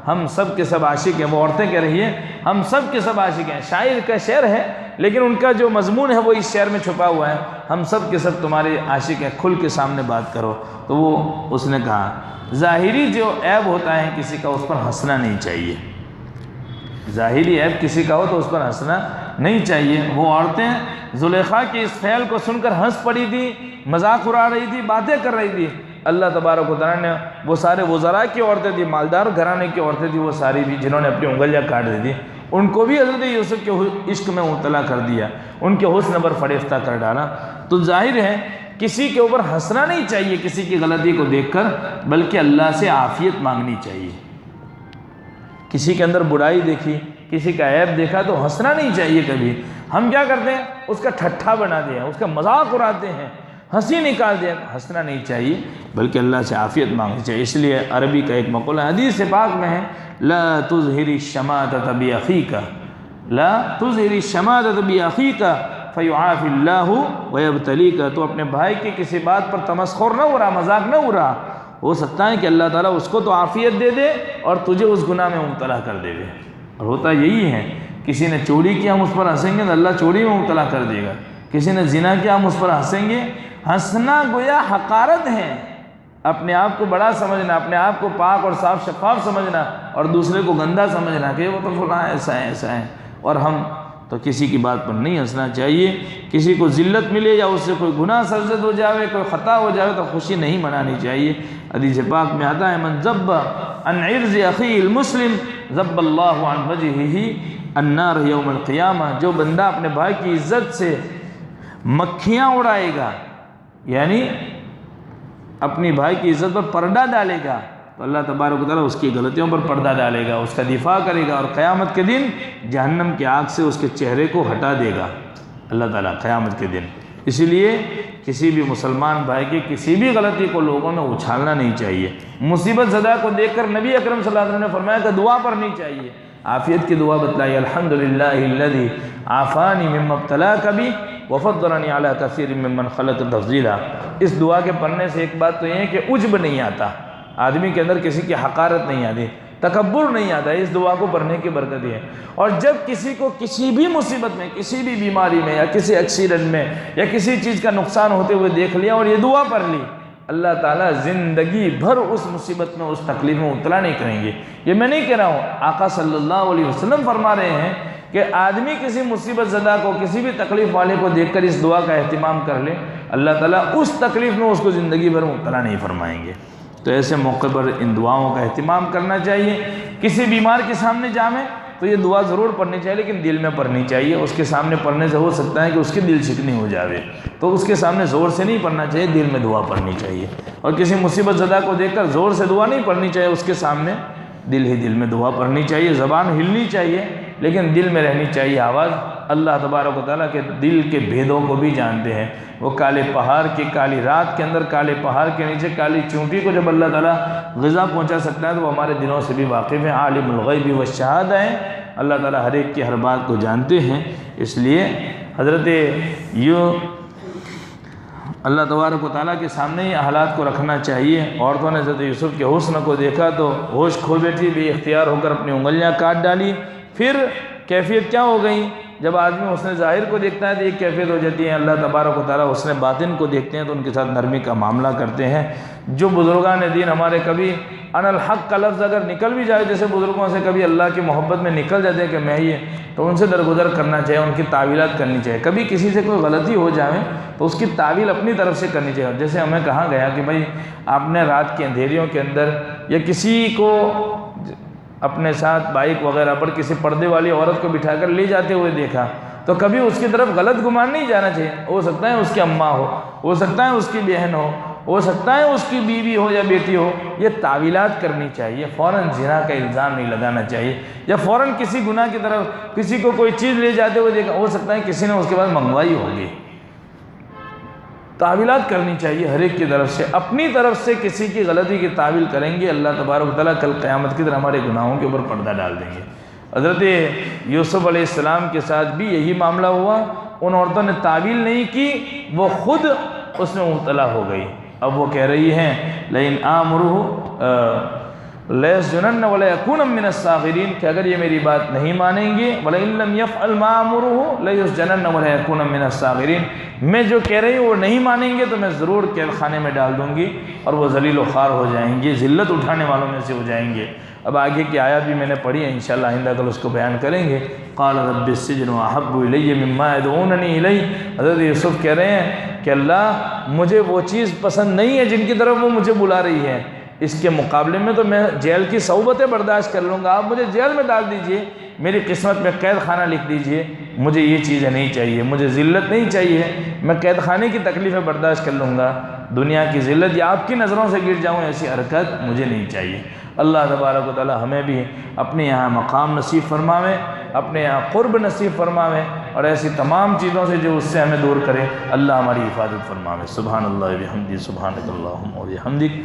ہم سب کے سب عاشق ہیں۔ وہ عورتیں کہہ رہی ہیں ہم سب کے سب عاشق ہیں، شاعر کا شعر ہے لیکن ان کا جو مضمون ہے وہ اس شعر میں چھپا ہوا ہے، ہم سب کے سب تمہارے عاشق ہیں، کھل کے سامنے بات کرو۔ تو وہ اس نے کہا ظاہری جو عیب ہوتا ہے کسی کا اس پر ہنسنا نہیں چاہیے، ظاہری عیب کسی کا ہو تو اس پر ہنسنا نہیں چاہیے۔ وہ عورتیں زلیخا کے اس فعل کو سن کر ہنس پڑی تھی، مذاق اڑا رہی تھی، باتیں کر رہی تھی۔ اللہ تبارک و تعالیٰ نے وہ سارے وزراء کی عورتیں تھیں، مالدار گھرانے کی عورتیں تھیں، وہ ساری بھی جنہوں نے اپنی انگلیاں کاٹ دی تھی، ان کو بھی حضرت یوسف کے عشق میں مبتلا کر دیا، ان کے حسن پر فریفتہ کر ڈالا۔ تو ظاہر ہے کسی کے اوپر ہنسنا نہیں چاہیے کسی کی غلطی کو دیکھ کر، بلکہ اللہ سے عافیت مانگنی چاہیے۔ کسی کے اندر برائی دیکھی، کسی کا عیب دیکھا تو ہنسنا نہیں چاہیے کبھی۔ ہم کیا کرتے ہیں اس کا ٹھٹھا بنا دیں، اس کا مذاق اڑاتے ہیں، ہنسی نکال دیں، ہنسنا نہیں چاہیے بلکہ اللہ سے عافیت مانگنی چاہیے۔ اس لیے عربی کا ایک مقولہ حدیث پاک میں ہے لا تظہر الشماتۃ بأخیک، لا تظہر الشماتۃ بأخیک فیعافی اللہ ویبتلیک، تو اپنے بھائی کی کسی بات پر تمسخر نہ اڑا، مذاق نہ اڑا، ہو سکتا ہے کہ اللہ تعالیٰ اس کو تو عافیت دے دے اور تجھے اس گناہ میں مبتلا کر دے دے۔ اور ہوتا یہی ہے، کسی نے چوری کیا ہم اس پر ہنسیں گے تو اللہ چوری میں مبتلا کر دے گا، کسی نے زنا کیا ہم اس پر ہنسیں گے۔ ہنسنا گویا حقارت ہے، اپنے آپ کو بڑا سمجھنا، اپنے آپ کو پاک اور صاف شفاف سمجھنا اور دوسرے کو گندا سمجھنا کہ وہ تو فلاں ایسا ہے ایسا ہے، اور ہم تو کسی کی بات پر نہیں ہنسنا چاہیے۔ کسی کو ذلت ملے یا اس سے کوئی گناہ سرزد ہو جاوے، کوئی خطا ہو جاوے تو خوشی نہیں منانی چاہیے۔ حدیث پاک میں آتا ہے من ذب عن عرض اخی المسلم ذب اللہ عن وجہہ النار یوم القیامہ، جو بندہ اپنے بھائی کی عزت سے مکھیاں اڑائے گا، یعنی اپنی بھائی کی عزت پر پردہ ڈالے گا، تو اللہ تبارک و تعالیٰ اس کی غلطیوں پر پردہ ڈالے گا، اس کا دفاع کرے گا، اور قیامت کے دن جہنم کی آگ سے اس کے چہرے کو ہٹا دے گا اللہ تعالیٰ قیامت کے دن۔ اسی لیے کسی بھی مسلمان بھائی کی کسی بھی غلطی کو لوگوں میں اچھالنا نہیں چاہیے۔ مصیبت زدہ کو دیکھ کر نبی اکرم صلی اللہ علیہ وسلم نے فرمایا کہ دعا پڑھنی چاہیے، عافیت کی دعا بتلائی، الحمدللہ الذی عافانی مما ابتلاک بی وفضلنی علی کثیر ممن خلق تفضیلا۔ اس دعا کے پڑھنے سے ایک بات تو یہ ہے کہ عجب نہیں آتا، آدمی کے اندر کسی کی حقارت نہیں آتی، تکبر نہیں آتا، اس دعا کو پڑھنے کی برکت ہے۔ اور جب کسی کو کسی بھی مصیبت میں، کسی بھی بیماری میں یا کسی ایکسیڈنٹ میں یا کسی چیز کا نقصان ہوتے ہوئے دیکھ لیا اور یہ دعا پڑھ لی، اللہ تعالیٰ زندگی بھر اس مصیبت میں، اس تکلیف میں مبتلا نہیں کریں گے۔ یہ میں نہیں کہہ رہا ہوں، آقا صلی اللہ علیہ وسلم فرما رہے ہیں کہ آدمی کسی مصیبت زدہ کو، کسی بھی تکلیف والے کو دیکھ کر اس دعا کا اہتمام کر لے، اللہ تعالیٰ اس تکلیف میں اس کو زندگی بھر مبتلا نہیں فرمائیں گے۔ تو ایسے موقع پر ان دعاؤں کا اہتمام کرنا چاہیے۔ کسی بیمار کے سامنے جامیں تو یہ دعا ضرور پڑھنی چاہیے، لیکن دل میں پڑھنی چاہیے۔ اس کے سامنے پڑھنے سے ہو سکتا ہے کہ اس کی دل شکنی ہو جاوے، تو اس کے سامنے زور سے نہیں پڑھنا چاہیے، دل میں دعا پڑھنی چاہیے۔ اور کسی مصیبت زدہ کو دیکھ کر زور سے دعا نہیں پڑھنی چاہیے، اس کے سامنے دل ہی دل میں دعا پڑھنی چاہیے۔ زبان ہلنی چاہیے لیکن دل میں رہنی چاہیے آواز۔ اللہ تبارک و تعالیٰ کے دل کے بھیدوں کو بھی جانتے ہیں۔ وہ کالے پہاڑ کی کالی رات کے اندر، کالے پہاڑ کے نیچے کالی چونٹی کو جب اللہ تعالیٰ غذا پہنچا سکتا ہے تو وہ ہمارے دلوں سے بھی واقف ہے۔ عالم الغیب والشہادہ ہے، اللہ تعالیٰ ہر ایک کی ہر بات کو جانتے ہیں۔ اس لیے حضرت اللہ تبارک و تعالیٰ کے سامنے ہی حالات کو رکھنا چاہیے۔ عورتوں نے حضرت یوسف کے حسن کو دیکھا تو ہوش کھو بیٹھی، بے اختیار ہو کر اپنی انگلیاں کاٹ ڈالی۔ پھر کیفیت کیا ہو گئی؟ جب آدمی حسن ظاہر کو دیکھتا ہے تو ایک کیفیت ہو جاتی ہے، اللہ تبارک و تعالیٰ حسن باطن کو دیکھتے ہیں تو ان کے ساتھ نرمی کا معاملہ کرتے ہیں۔ جو بزرگان دین ہمارے کبھی ان الحق کا لفظ اگر نکل بھی جائے، جیسے بزرگوں سے کبھی اللہ کی محبت میں نکل جاتے ہیں کہ میں یہ، تو ان سے درگزر کرنا چاہیے، ان کی تعویلات کرنی چاہیے۔ کبھی کسی سے کوئی غلطی ہو جائے تو اس کی تعویل اپنی طرف سے کرنی چاہیے۔ جیسے ہمیں کہا گیا کہ بھائی آپ نے رات کے اندھیریوں کے اندر یا کسی کو اپنے ساتھ بائک وغیرہ پر کسی پردے والی عورت کو بٹھا کر لے جاتے ہوئے دیکھا تو کبھی اس کی طرف غلط گمان نہیں جانا چاہیے۔ ہو سکتا ہے اس کی اماں ہو سکتا ہے اس کی بہن ہو سکتا ہے اس کی بیوی ہو یا بیٹی ہو، یہ تعویلات کرنی چاہیے۔ فوراً زنا کا الزام نہیں لگانا چاہیے، یا فوراً کسی گناہ کی طرف کسی کو کوئی چیز لے جاتے ہوئے دیکھا، ہو سکتا ہے کسی نے اس کے بعد منگوائی ہوگی۔ تعویلات کرنی چاہیے ہر ایک کی طرف سے۔ اپنی طرف سے کسی کی غلطی کی تعویل کریں گے، اللہ تبارک و تعالیٰ کل قیامت کی طرح ہمارے گناہوں کے اوپر پردہ ڈال دیں گے۔ حضرت یوسف علیہ السلام کے ساتھ بھی یہی معاملہ ہوا، ان عورتوں نے تعویل نہیں کی، وہ خود اس میں مبتلا ہو گئی۔ اب وہ کہہ رہی ہیں لئن آمرہ لیسجنن ولیکون من الصاغرین، کہ اگر یہ میری بات نہیں مانیں گے، ولئن لم یفعل ما آمرہ لیسجنن ولیکون من الصاغرین، میں جو کہہ رہی ہوں وہ نہیں مانیں گے تو میں ضرور قید خانے میں ڈال دوں گی اور وہ ذلیل و خوار ہو جائیں گے، ذلت اٹھانے والوں میں سے ہو جائیں گے۔ اب آگے کی آیات بھی میں نے پڑھی ہے، انشاءاللہ آئندہ کل اس کو بیان کریں گے۔ قال رب السجن احب الی مما یدعوننی الیہ، حضرت یوسف کہہ رہے ہیں کہ اللہ مجھے وہ چیز پسند نہیں ہے جن کی طرف وہ مجھے بلا رہی ہے، اس کے مقابلے میں تو میں جیل کی صعوبتیں برداشت کر لوں گا، آپ مجھے جیل میں ڈال دیجئے، میری قسمت میں قید خانہ لکھ دیجئے، مجھے یہ چیزیں نہیں چاہیے، مجھے ذلت نہیں چاہیے، میں قید خانے کی تکلیفیں برداشت کر لوں گا، دنیا کی ذلت یا آپ کی نظروں سے گر جاؤں ایسی حرکت مجھے نہیں چاہیے۔ اللہ تبارک و تعالی ہمیں بھی اپنے یہاں مقام نصیب فرماوے، اپنے یہاں قرب نصیب فرماوے، اور ایسی تمام چیزوں سے جو اس سے ہمیں دور کرے اللہ ہماری حفاظت فرماوے۔ سبحان اللہ و بحمدہ، سبحانک اللہم و بحمدک۔